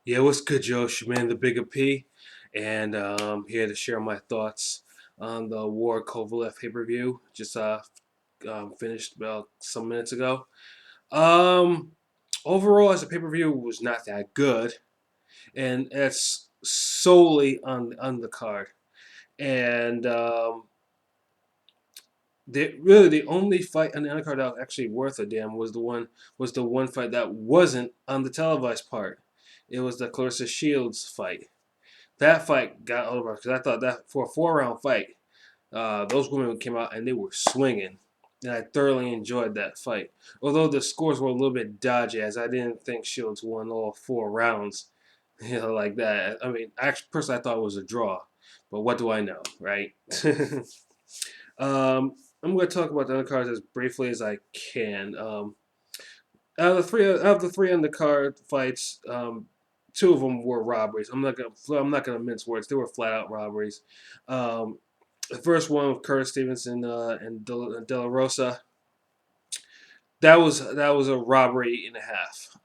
Yeah, what's good, Josh? Man, the Bigga P, and here to share my thoughts on the Ward Kovalev pay-per-view. Just finished about some minutes ago. Um, Overall, as a pay-per-view, was not that good, and it's solely on the card. And really the only fight on the undercard that was actually worth a damn was the one fight that wasn't on the televised part. It was the Clarissa Shields fight. That fight got over because I thought that for a 4 round fight, those women came out and they were swinging, and I thoroughly enjoyed that fight. Although the scores were a little bit dodgy, as I didn't think Shields won all 4 rounds, like that. I mean, actually, personally, I thought it was a draw, but what do I know, right? I'm going to talk about the undercards as briefly as I can. Out of the three undercard fights, two of them were robberies. I'm not gonna mince words. They were flat out robberies. Um, the first one with Curtis Stevenson and De La Rosa. That was a robbery and a half.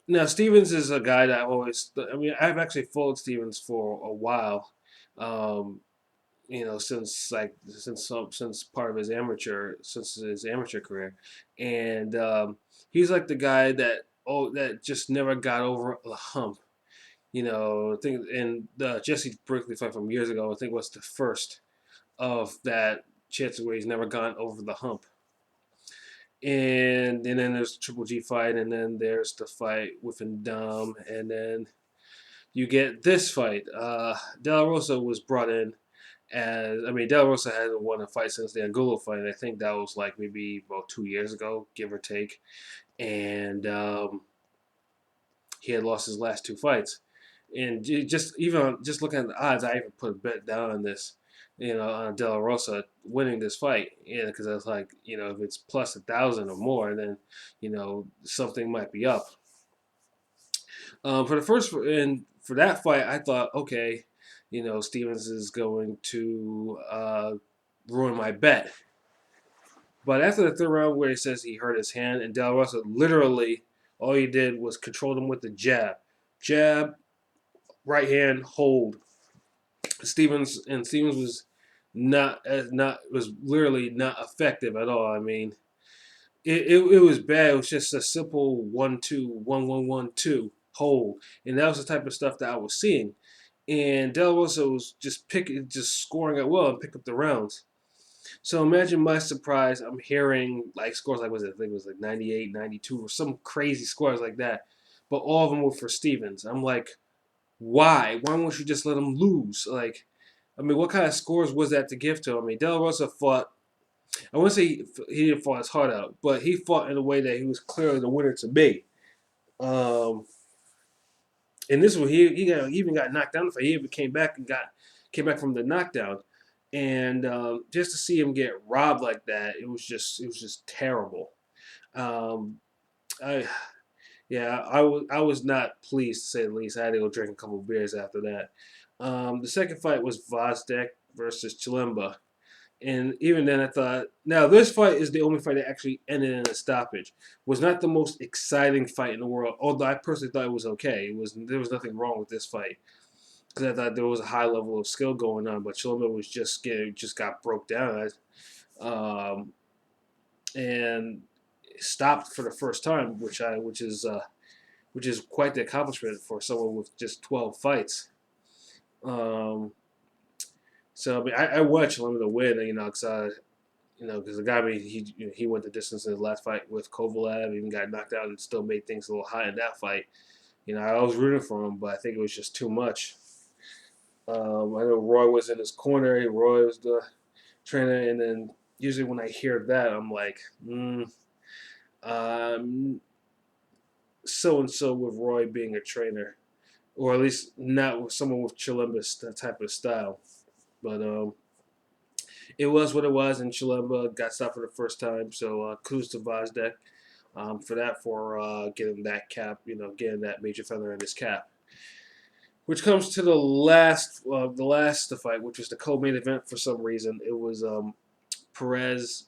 Now Stevens is a guy that I've always. I mean, I've actually followed Stevens for a while. Um, since part of his amateur career, and he's like the guy that just never got over the hump. I think in the Jesse Brinkley fight from years ago, I think was the first of that chances where he's never gone over the hump. And then there's the Triple G fight, and then there's the fight with Ndam, and then you get this fight. De La Rosa was brought in as De La Rosa hasn't won a fight since the Angulo fight. I think that was like maybe about 2 years ago, give or take. And he had lost his last two fights. And just looking at the odds, I even put a bet down on this, on De La Rosa winning this fight. Yeah, because I was like, if it's plus 1,000 or more, then something might be up. For that fight, I thought, okay, Stevens is going to ruin my bet. But after the third round, where he says he hurt his hand, and De La Rosa literally all he did was control him with the jab, right hand, hold. Stevens was not was literally not effective at all. I mean, it was bad. It was just a simple 1-2, 1-1-1-2 hold, and that was the type of stuff that I was seeing. And Del Rosa was just scoring at will and pick up the rounds. So imagine my surprise. I'm hearing like scores like I think it was like 98, 92, or some crazy scores like that, but all of them were for Stevens. I'm like, why? Why won't you just let him lose? Like, I mean, what kind of scores was that to give to him? I mean, De La Rosa fought. I wouldn't say he didn't fight his heart out, but he fought in a way that he was clearly the winner to be. Um, and this one, he even got knocked down. He even came back from the knockdown, and just to see him get robbed like that, it was just terrible. Um, I I was not pleased to say the least. I had to go drink a couple beers after that. The second fight was Vozdek versus Chilemba. And even then, I thought, now this fight is the only fight that actually ended in a stoppage. Was not the most exciting fight in the world, although I personally thought it was okay. There was nothing wrong with this fight because I thought there was a high level of skill going on. But Chilemba was just got broke down, um, and stopped for the first time, which is quite the accomplishment for someone with just 12 fights. Um, so I mean, I watched him to win, because the guy, I mean, he went the distance in his last fight with Kovalev, even got knocked out and still made things a little high in that fight. I was rooting for him, but I think it was just too much. I know Roy was in his corner. Roy was the trainer, and then usually when I hear that, I'm like, so and so with Roy being a trainer, or at least not with someone with Chilemba's type of style. But it was what it was, and Chilemba got stopped for the first time. So kudos to Vozdek for that, for getting that cap, getting that major feather in his cap. Which comes to the last fight, which was the co-main event. For some reason, it was Perez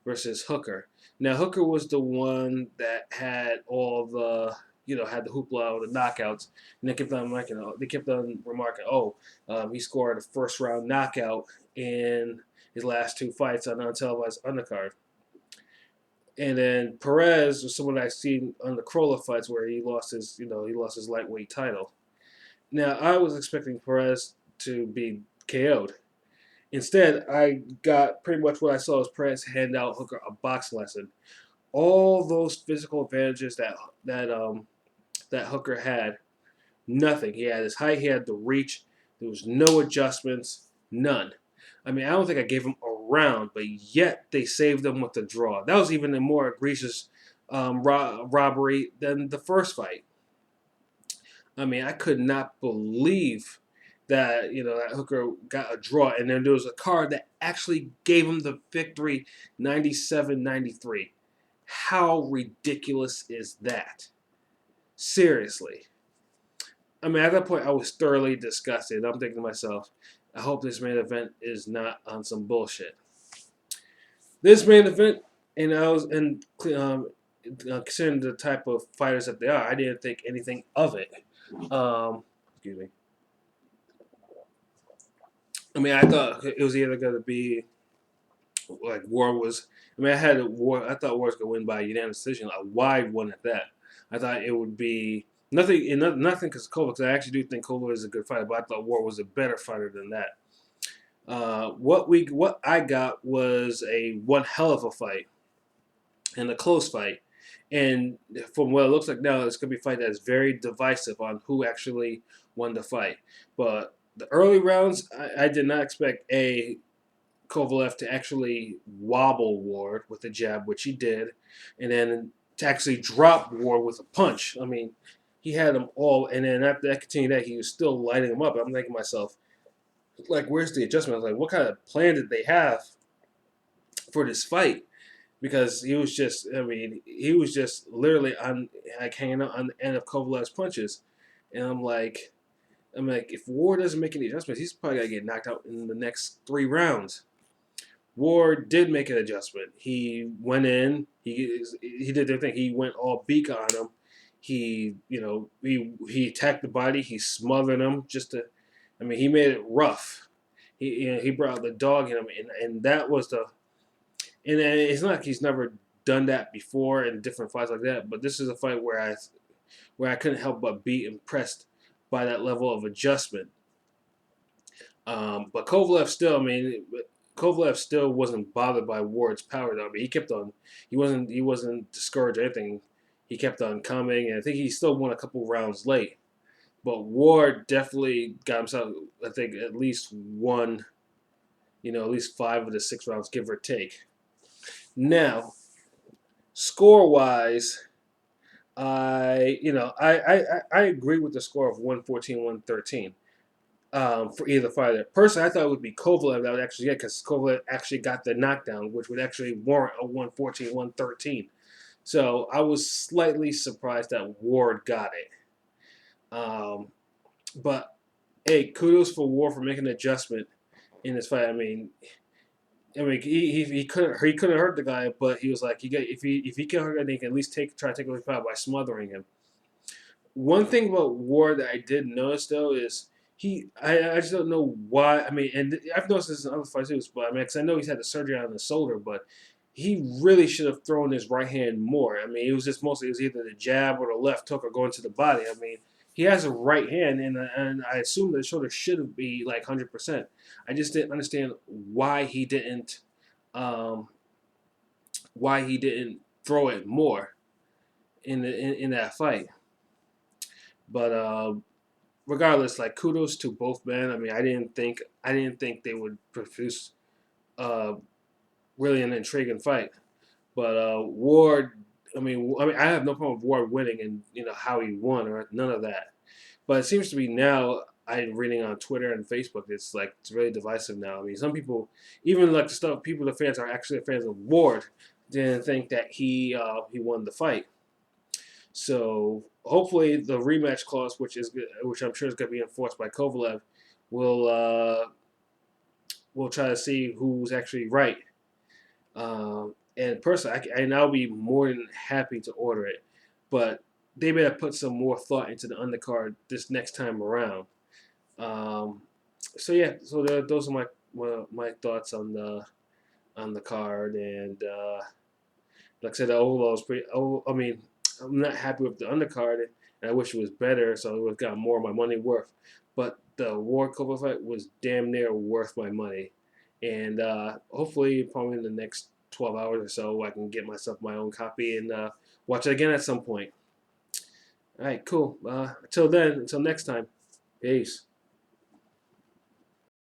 versus Hooker. Now Hooker was the one that had all the had the hoopla or the knockouts, and they kept on remarking, oh, he scored a first round knockout in his last two fights on untelevised undercard. And then Perez was someone I've seen on the Krola fights where he lost his lightweight title. Now I was expecting Perez to be KO'd. Instead, I got pretty much what I saw was Perez hand out Hooker a box lesson. All those physical advantages that Hooker had, nothing. He had his height, he had the reach. There was no adjustments, none. I mean, I don't think I gave him a round, but yet they saved him with the draw. That was even a more egregious robbery than the first fight. I mean, I could not believe that that Hooker got a draw, and then there was a card that actually gave him the victory, 97-93. How ridiculous is that? Seriously. I mean, at that point, I was thoroughly disgusted. I'm thinking to myself, I hope this main event is not on some bullshit. This main event, considering the type of fighters that they are, I didn't think anything of it. Excuse me. I mean, I thought it was either going to be like Ward was. I mean, I thought Ward was going to win by unanimous decision, a wide one at that. I thought it would be nothing because of Kovalev. Because I actually do think Kovalev is a good fighter, but I thought Ward was a better fighter than that. What I got was a one hell of a fight and a close fight. And from what it looks like now, it's going to be a fight that is very divisive on who actually won the fight. But the early rounds, I did not expect Kovalev to actually wobble Ward with a jab, which he did, and then to actually drop Ward with a punch. I mean, he had them all, and then after that continued that, he was still lighting him up. I'm thinking to myself, like, where's the adjustment? I was like, what kind of plan did they have for this fight? Because he was just literally hanging out on the end of Kovalev's punches, and I'm like, if Ward doesn't make any adjustments, he's probably gonna get knocked out in the next 3 rounds. Ward did make an adjustment. He went in. He did their thing. He went all Bigga on him. He attacked the body. He smothered him he made it rough. He brought the dog in him, and that was the. And it's not like he's never done that before in different fights like that. But this is a fight where I couldn't help but be impressed by that level of adjustment. But Kovalev still wasn't bothered by Ward's power though. I mean, he kept on. He wasn't discouraged or anything. He kept on coming, and I think he still won a couple rounds late. But Ward definitely got himself, I think, at least 5 of the 6 rounds, give or take. Now, score-wise, I agree with the score of 114-113 for either fighter. Personally, I thought it would be Kovalev that would actually get, because Kovalev actually got the knockdown, which would actually warrant a 114-113. So I was slightly surprised that Ward got it. But hey, kudos for Ward for making an adjustment in this fight. I mean, he couldn't hurt the guy, but he was like, if he can hurt him, he can at least try to take away his power by smothering him. One thing about Ward that I did notice though is I just don't know why. I mean, and I've noticed this in other fights too, but because I know he's had the surgery on the shoulder, but he really should have thrown his right hand more. I mean, it was either the jab or the left hook or going to the body. I mean, he has a right hand, and I assume the shoulder should be like 100%. I just didn't understand why he didn't throw it more in that fight. But regardless, like, kudos to both men. I mean, I didn't think they would produce really an intriguing fight. But Ward, I have no problem with Ward winning and how he won or none of that. But it seems to be now, I'm reading on Twitter and Facebook, it's really divisive now. I mean, some people, even like the fans are actually fans of Ward, didn't think that he won the fight. So hopefully the rematch clause, which I'm sure is going to be enforced by Kovalev, we'll try to see who's actually right. And personally, and I'll be more than happy to order it, but they better put some more thought into the undercard this next time around. Um, so yeah, so those are my thoughts on the card, and like I said, the overall is pretty. Oh, I mean, I'm not happy with the undercard, and I wish it was better, so it would have got more of my money worth. But the Ward Kovalev fight was damn near worth my money, and hopefully, probably in the next 12 hours or so, I can get myself my own copy and watch it again at some point. All right, cool. Until then, until next time, peace.